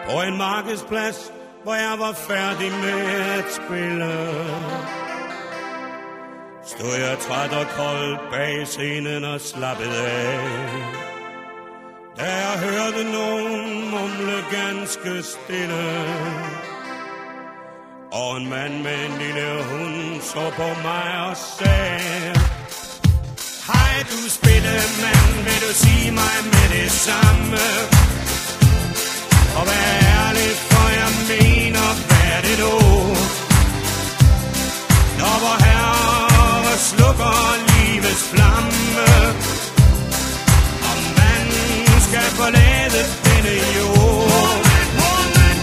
På en markedsplads, hvor jeg var færdig med at spille, stod jeg træt og kold bag scenen og slappede af. Da jeg hørte nogen mumle ganske stille, og en mand med en lille hund så på mig og sagde: Hej du spillemand, vil du sige mig med det samme? Og vær ærlig, for jeg mener, hvad det nu? Når vor Herre slukker livets flamme, og man skal forlade denne jord.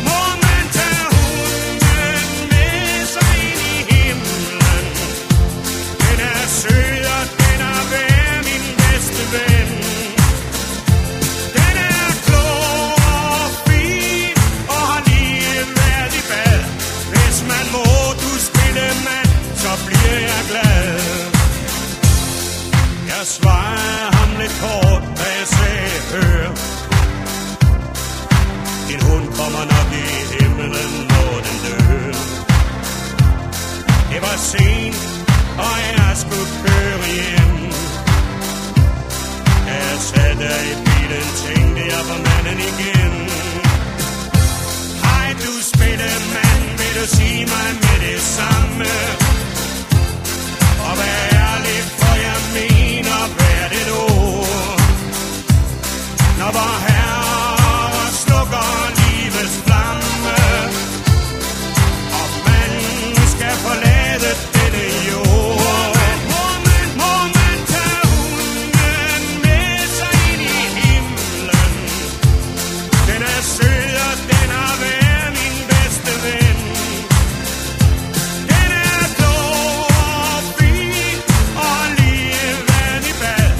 Må man tage hunden med sig ind i himlen? Den er sød, og den er værd, min bedste ven. Den er klog og fin, og har lige været i bad. Hvis man må, du spille mand, så bliver jeg glad. Jeg svarede ham lidt kort, da jeg sagde: hør, din hund kommer nok i himlen, når den dør. Det var sent, og jeg skulle køre hjem. Da jeg sad der i bilen, tænkte jeg på manden igen. Hej du spillemand, vil du sige mig med det samme? Og vær ærlig, for jeg mener, hvad det nu? Når vor Herre slukker livets flamme, og man skal forlade denne jord. Må man tage hunden med sig ind i himlen? Den er sød, og den er værd, min bedste ven. Den er klog og fin, og lige været i bad.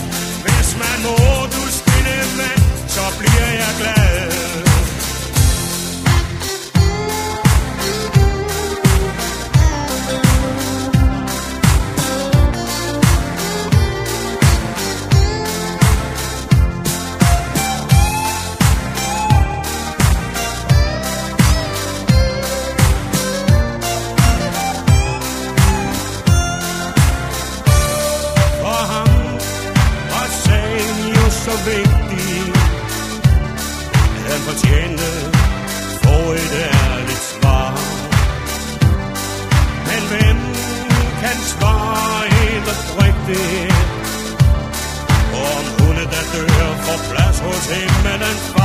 Hvis man må, du spille mand, så bliver jeg glad. For ham var sagen jo så vigtig, at han fortjente få et ærligt svar. Men hvem kan svare helt oprigtigt, om hunde der dør får plads hos himmelens far?